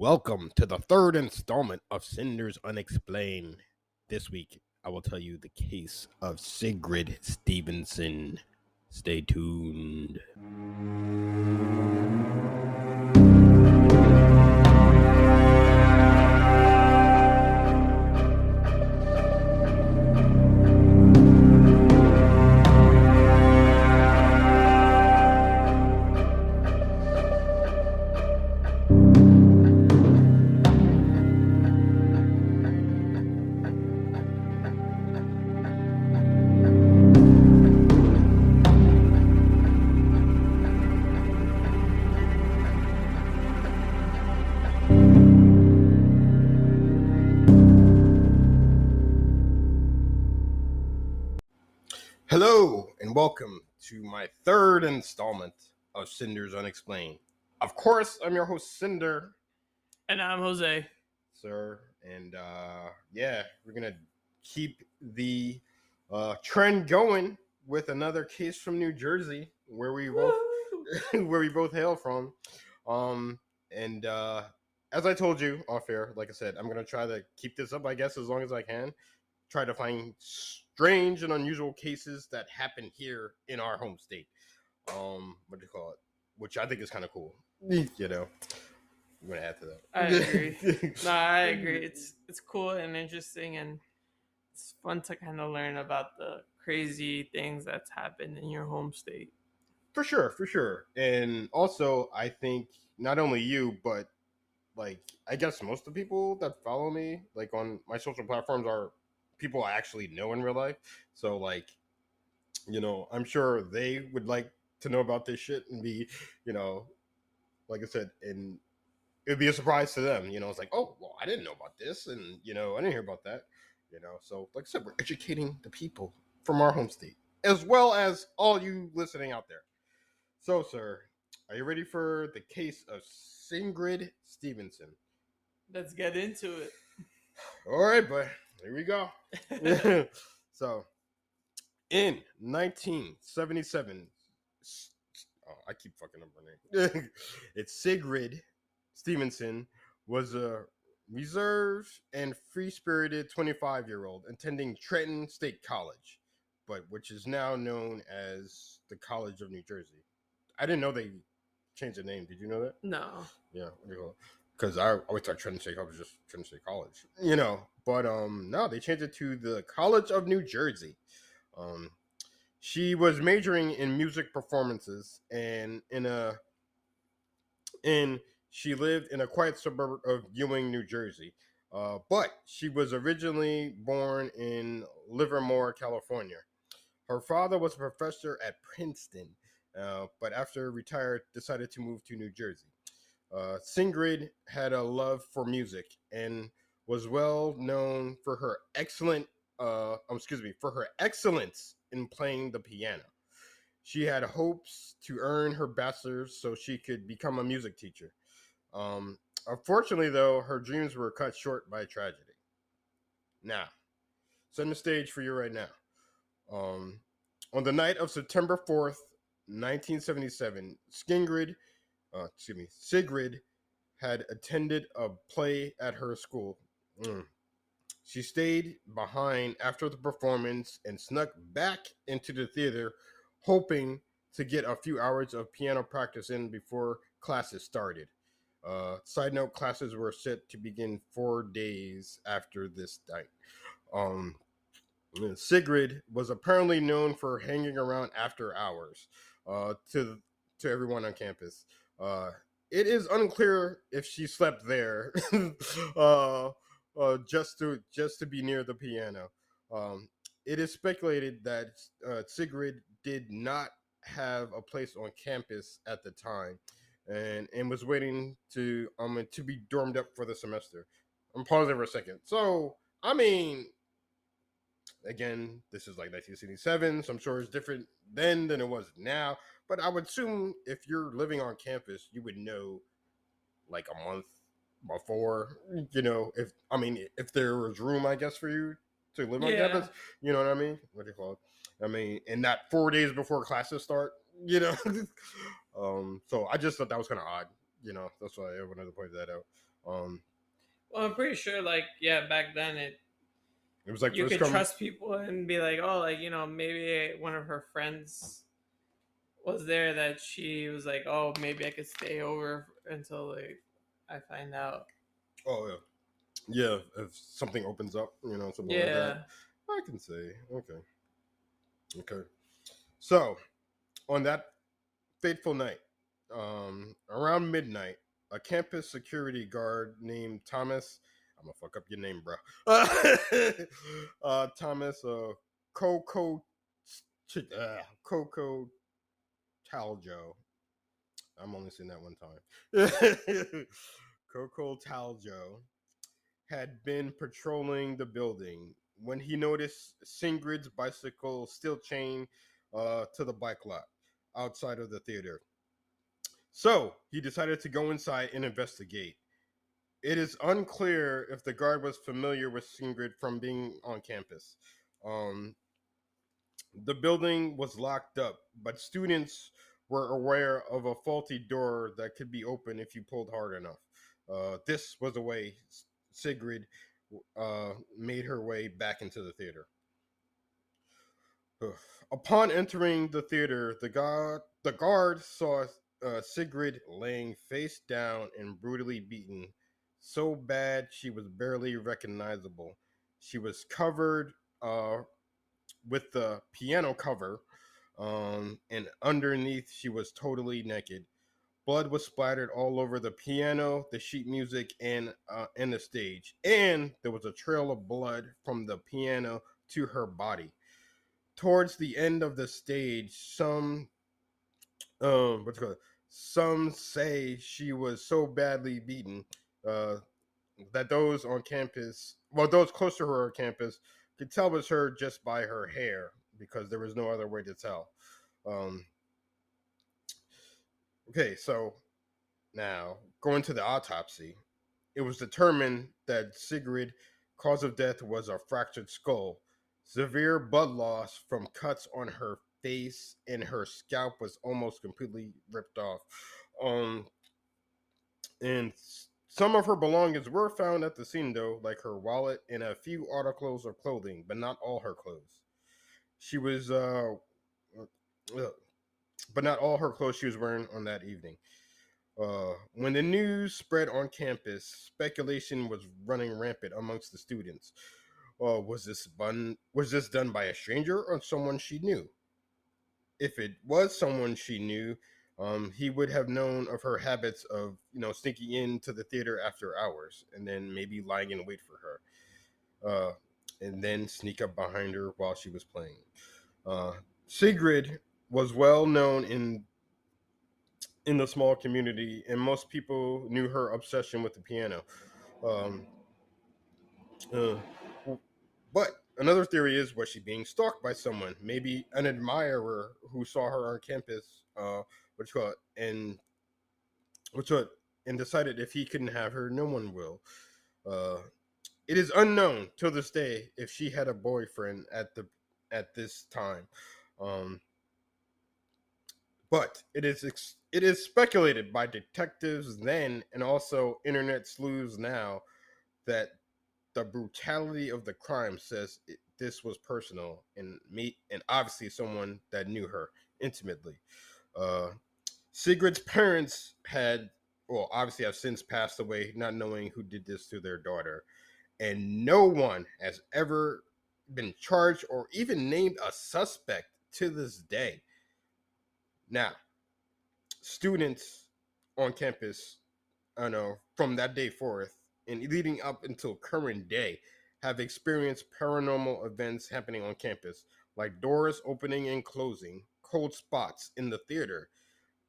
Welcome to the third installment of Sinders Unexplained. This week, I will tell you the case of Sigrid Stevenson. Stay tuned. Hello, and welcome to my third installment of Sinders Unexplained. Of course, I'm your host, Sinder. And I'm Jose. Sir. And we're going to keep the trend going with another case from New Jersey where we both where we both hail from. As I told you off air, like I said, I'm gonna try to keep this up, I guess, as long as I can. Try to find strange and unusual cases that happen here in our home state. What do you call it? Which I think is kind of cool. You know, I'm gonna add to that. I agree. I agree. It's cool and interesting, and it's fun to kind of learn about the crazy things that's happened in your home state. For sure. And also, I think not only you, but like I guess most of the people that follow me, like on my social platforms, are people I actually know in real life. So like, I'm sure they would like to know about this shit and be, like I said, and it would be a surprise to them. It's like, oh, well, I didn't know about this, and I didn't hear about that. So like I said, we're educating the people from our home state, as well as all you listening out there. So, sir, are you ready for the case of Sigrid Stevenson? Let's get into it. All right, but here we go. So, in 1977, I keep fucking up her name. It's Sigrid Stevenson was a reserved and free-spirited 25-year-old attending Trenton State College, but which is now known as the College of New Jersey. I didn't know they changed the name. Did you know that? No. Yeah, because I always thought Trenton State College was just Trenton State College, But no, they changed it to the College of New Jersey. She was majoring in music performances, and she lived in a quiet suburb of Ewing, New Jersey. But she was originally born in Livermore, California. Her father was a professor at Princeton, but after retired, decided to move to New Jersey. Sigrid had a love for music and was well known for her excellence in playing the piano. She had hopes to earn her bachelor's so she could become a music teacher. Unfortunately, though, her dreams were cut short by tragedy. Now, setting the stage for you right now. On the night of September 4th, 1977, Sigrid had attended a play at her school. She stayed behind after the performance and snuck back into the theater, hoping to get a few hours of piano practice in before classes started. Side note, classes were set to begin 4 days after this night. Sigrid was apparently known for hanging around after hours to everyone on campus. It is unclear if she slept there just to be near the piano. It is speculated that Sigrid did not have a place on campus at the time, and was waiting to be dormed up for the semester. I'm pausing for a second. So I mean, again, this is like 1977, so I'm sure it's different then than it was now. But I would assume if you're living on campus, you would know like a month before, if there was room, I guess, for you to live on campus, you know what I mean? What do you call it? I mean, and not 4 days before classes start, So I just thought that was kind of odd, that's why I wanted to point that out. Well, I'm pretty sure, like, yeah, back then It was like you first could come. trust people and be like, oh, like, maybe one of her friends was there that she was like, oh, maybe I could stay over until like I find out. Oh yeah, yeah. If something opens up, something like that, Yeah. I can say okay, okay. So on that fateful night, around midnight, a campus security guard named Thomas. I'm gonna fuck up your name, bro. Thomas Coco Coco Taljo. I'm only saying that one time. Coco Taljo had been patrolling the building when he noticed Sigrid's bicycle still chained to the bike lot outside of the theater. So he decided to go inside and investigate. It is unclear if the guard was familiar with Sigrid from being on campus. Um, the building was locked up, but students were aware of a faulty door that could be opened if you pulled hard enough. This was the way Sigrid made her way back into the theater. Upon entering the theater, the guard saw Sigrid laying face down and brutally beaten, so bad she was barely recognizable. She was covered with the piano cover, and underneath she was totally naked. Blood was splattered all over the piano, the sheet music, and the stage, and there was a trail of blood from the piano to her body. Towards the end of the stage, what's it called? Some say she was so badly beaten uh, that those on campus, well, those close to her on campus, could tell it was her just by her hair because there was no other way to tell. Um, okay, so now going to the autopsy, it was determined that Sigrid cause of death was a fractured skull, severe blood loss from cuts on her face, and her scalp was almost completely ripped off. Um, and some of her belongings were found at the scene, though, like her wallet and a few articles of clothing, but not all her clothes. She was, but not all her clothes she was wearing on that evening. When the news spread on campus, speculation was running rampant amongst the students. Was this done by a stranger or someone she knew? If it was someone she knew, he would have known of her habits of sneaking into the theater after hours and then maybe lying in wait for her, uh, and then sneak up behind her while she was playing. Sigrid was well known in the small community, and most people knew her obsession with the piano. Um, uh, but another theory is, was she being stalked by someone, maybe an admirer who saw her on campus, which got which what and decided if he couldn't have her, no one will. Uh, it is unknown till this day if she had a boyfriend at this time. Um, but it is speculated by detectives then and also internet sleuths now that the brutality of the crime says this was personal and obviously someone that knew her intimately. Uh, Sigrid's parents obviously have since passed away, not knowing who did this to their daughter, and no one has ever been charged or even named a suspect to this day. Now, students on campus, I know, from that day forth and leading up until current day, have experienced paranormal events happening on campus, like doors opening and closing, cold spots in the theater,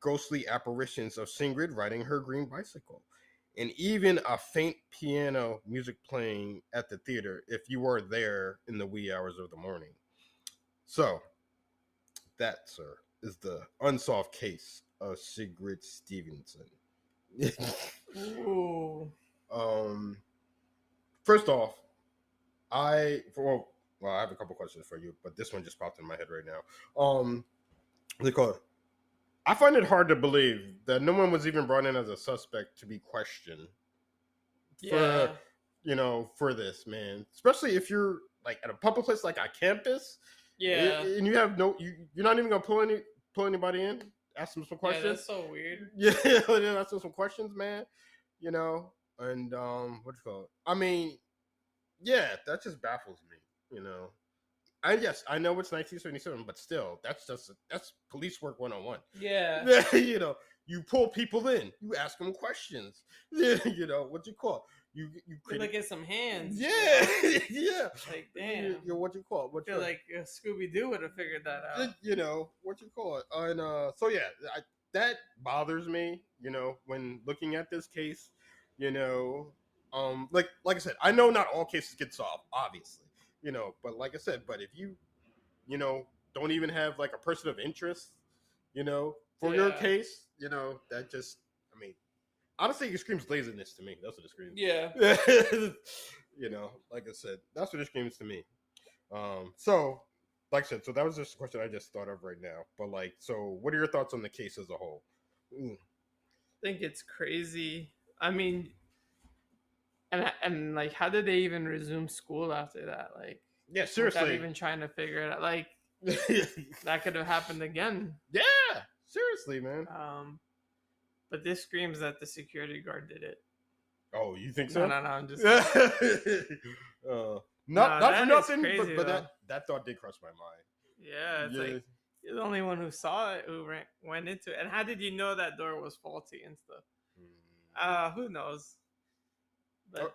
ghostly apparitions of Sigrid riding her green bicycle, and even a faint piano music playing at the theater if you are there in the wee hours of the morning. So, that, sir, is the unsolved case of Sigrid Stevenson. Ooh. um, First off, well, I have a couple questions for you, but this one just popped in my head right now. They call it. I find it hard to believe that no one was even brought in as a suspect to be questioned for Yeah, for this, man. Especially if you're like at a public place like a campus, yeah, and you have you're not even gonna pull anybody in, ask them some yeah. questions. That's so weird. Yeah, ask them some questions, man. And what you call it? I mean, yeah, that just baffles me. And yes, I know it's 1977, but still, that's police work 101. Yeah, You pull people in, you ask them questions. What you call you you create. look at some hands. Yeah, yeah. Like damn. What you call it? I feel like Scooby Doo would have figured that out. What you call it? And so yeah, that bothers me. When looking at this case, like I said, I know not all cases get solved, obviously. But like I said, but if don't even have like a person of interest, for your Yeah. case, that just, I mean, honestly, it screams laziness to me. That's what it screams. Yeah. Like I said, that's what it screams to me. So, like I said, so that was just a question I just thought of right now. But like, so what are your thoughts on the case as a whole? I think it's crazy. I mean, and like, how did they even resume school after that? Like, Yeah, without seriously. even trying to figure it out. Like, that could have happened again. Yeah, seriously, man. But this screams that the security guard did it. Oh, you think so? No, I'm just. Not for nothing, crazy, but that thought did cross my mind. Yeah, it's like you're the only one who saw it, who went into it. And how did you know that door was faulty and stuff? Who knows? But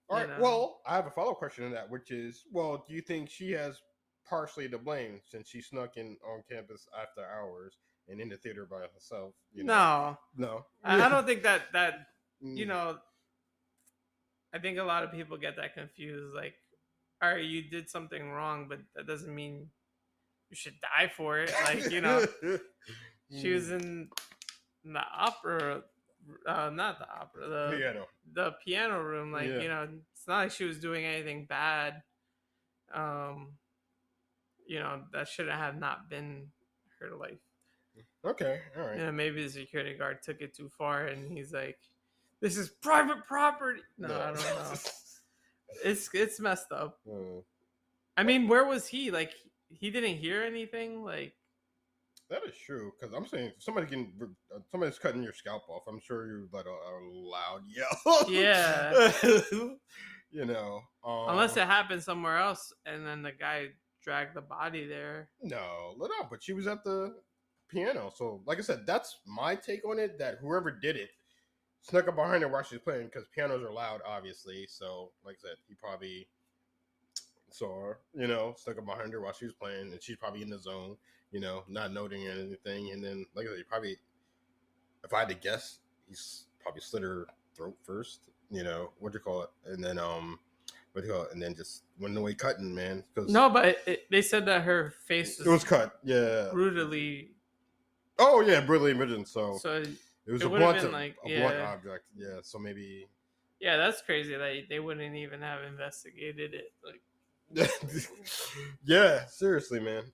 all right. Well, I have a follow-up question on that, which is, well, do you think she has partially to blame since she snuck in on campus after hours and in the theater by herself? No. I don't think that I think a lot of people get that confused. Like, all right, you did something wrong, but that doesn't mean you should die for it. Like, she was in the opera, not the opera, the piano room. Like, it's not like she was doing anything bad. That shouldn't have not been her life. Okay, all right. Maybe the security guard took it too far, and he's like, "This is private property." No. I don't know. It's messed up. I mean, where was he? Like, he didn't hear anything. Like, that is true, because I'm saying somebody's cutting your scalp off. I'm sure you let a loud yell. Yeah. Unless it happened somewhere else, and then the guy dragged the body there. No, but she was at the piano. So, like I said, that's my take on it. That whoever did it snuck up behind her while she was playing, because pianos are loud, obviously. So, like I said, he probably saw her, stuck up behind her while she was playing, and she's probably in the zone, not noting anything. And then, like I said, he probably, if I had to guess, he's probably slit her throat first, what do you call it? And then, and then just went away cutting, man. No, but they said that her face was cut, yeah, brutally. Oh yeah, brutally imagine. So it was a blunt object, yeah. So maybe. Yeah, that's crazy that they wouldn't even have investigated it. Like, yeah, seriously, man.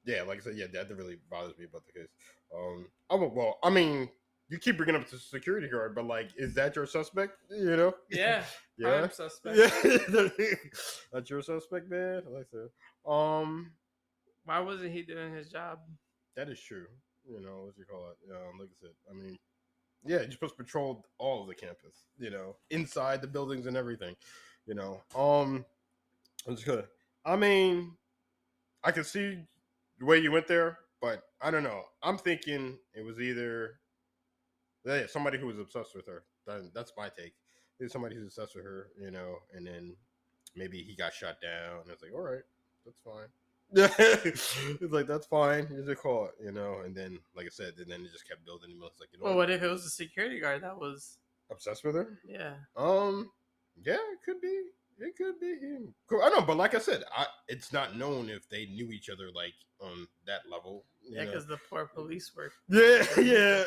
Yeah, like I said, yeah, that really bothers me about the case. Well, I mean, you keep bringing up the security guard, but like, is that your suspect? Yeah, yeah, prime suspect. Yeah, that's your suspect, man. I like that. Why wasn't he doing his job? That is true. What you call it? Like I said, I mean, yeah, you're supposed to patrol all of the campus. Inside the buildings and everything. I'm just gonna. I mean, I can see the way you went there, but I don't know. I'm thinking it was either somebody who was obsessed with her. That's my take. There's somebody who's obsessed with her, and then maybe he got shot down. And it's like, all right, that's fine. It's like, that's fine. Here's a call, and then, like I said, and then it just kept building. It's like, well, what if it was a security guard that was obsessed with her? Yeah. Yeah, it could be. It could be him. Cool. I know, but like I said, it's not known if they knew each other like on that level. Yeah, because the poor police work. Yeah.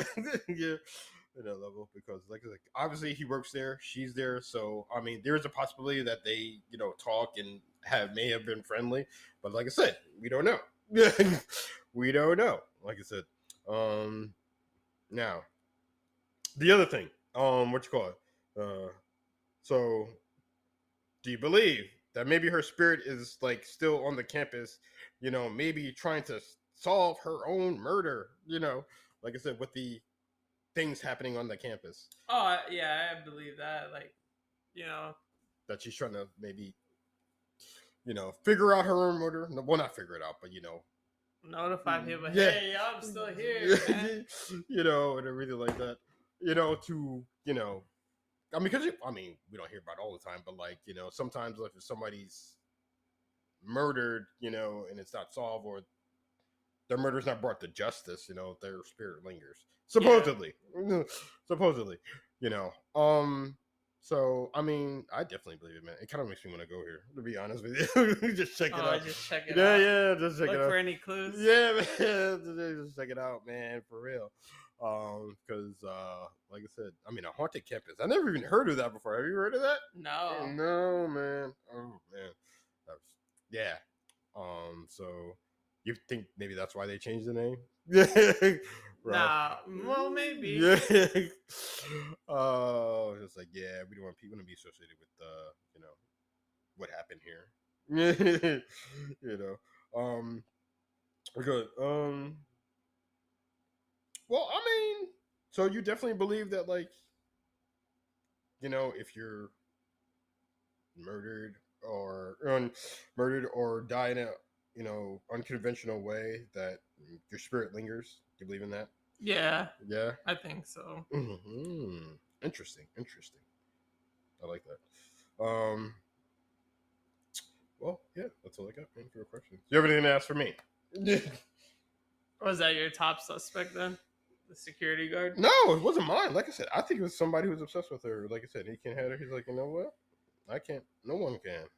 At that level, because like obviously he works there, she's there, so I mean there is a possibility that they talk and may have been friendly, but like I said, we don't know. We don't know. Like I said, now the other thing, what you call it? So do you believe that maybe her spirit is like still on the campus? Maybe trying to solve her own murder. Like I said, with the things happening on the campus. Oh yeah, I believe that. Like, that she's trying to maybe, figure out her own murder. No, well, not figure it out, but notify people. Yeah. Hey, I'm still here, man. And everything like that. To I mean, because we don't hear about it all the time, but like sometimes like if somebody's murdered, and it's not solved or their murder's not brought to justice, their spirit lingers. Supposedly, supposedly, So I mean, I definitely believe it, man. It kind of makes me want to go here, to be honest with you. Just check it out. Just check it Yeah, out. yeah, just check Look it out. for any clues. Yeah, man, just check it out, man, for real. Because like I said, I mean, a haunted campus. I never even heard of that before. Have you heard of that? No. No, man. Oh man. Yeah. So you think maybe that's why they changed the name? Nah. Well, maybe. Yeah. It's like, yeah, we don't want people to be associated with what happened here. We're good. Well, I mean, so you definitely believe that, like, if you're murdered or die in a unconventional way, that your spirit lingers. Do you believe in that? Yeah. Yeah, I think so. Mm-hmm. Interesting. I like that. Well, yeah, that's all I got, man, for your questions. Do you have anything to ask for me? Was that your top suspect then? The security guard? No, it wasn't mine. Like I said, I think it was somebody who was obsessed with her. Like I said, he can't have her. He's like, you know what? I can't. No one can.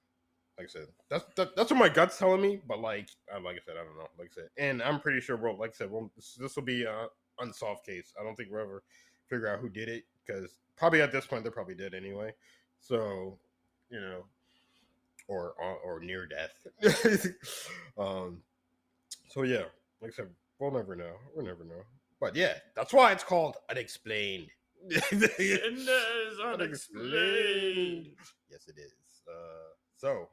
Like I said, that's what my gut's telling me. But like I said, I don't know. Like I said, and I'm pretty sure, bro. Like I said, well, this will be an unsolved case. I don't think we'll ever figure out who did it, because probably at this point they're probably dead anyway. So, or near death. So yeah, like I said, we'll never know. We'll never know. But yeah, that's why it's called Unexplained. Sinders Unexplained. Yes, it is. So,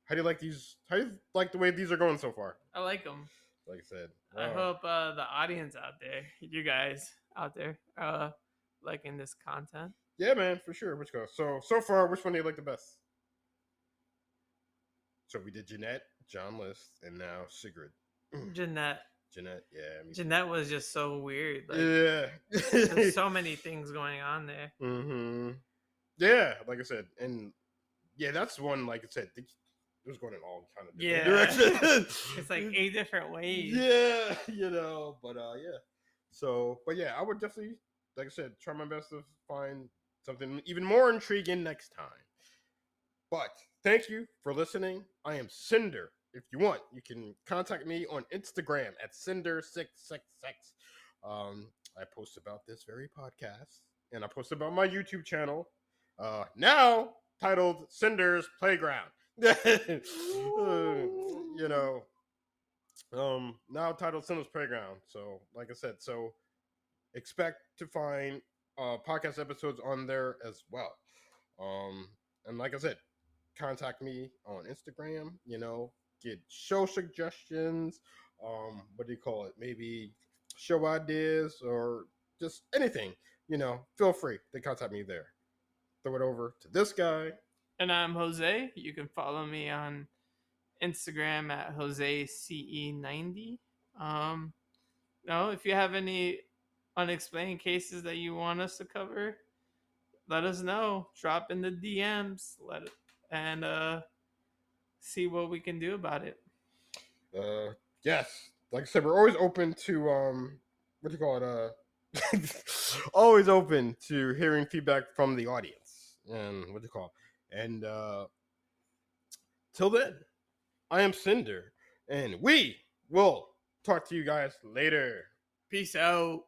how do you like these? How do you like the way these are going so far? I like them. Like I said, I hope the audience out there, you guys out there, liking this content. Yeah, man, for sure. Which goes so far? Which one do you like the best? So we did Jeanette, John List, and now Sigrid. Jeanette, yeah. Jeanette was just so weird. Like, yeah, there's so many things going on there. Mm-hmm. Yeah, like I said, and yeah, that's one. Like I said, it was going in all kind of different directions. It's like 8 different ways. Yeah, but yeah. So, but yeah, I would definitely, like I said, try my best to find something even more intriguing next time. But thank you for listening. I am Sinder. If you want, you can contact me on Instagram at Sinder666. I post about this very podcast, and I post about my YouTube channel, now titled Sinder's Playground. Now titled Sinder's Playground. So, like I said, expect to find podcast episodes on there as well. And like I said, contact me on Instagram, get show suggestions, what do you call it? Maybe show ideas or just anything, feel free to contact me there. Throw it over to this guy. And I'm Jose. You can follow me on Instagram at JoseCE90. If you have any unexplained cases that you want us to cover, let us know. Drop in the DMs. And see what we can do about it. Yes, like I said, we're always open to what do you call it? Always open to hearing feedback from the audience, and what do you call it? And till then, I am Sinder, and we will talk to you guys later. Peace out.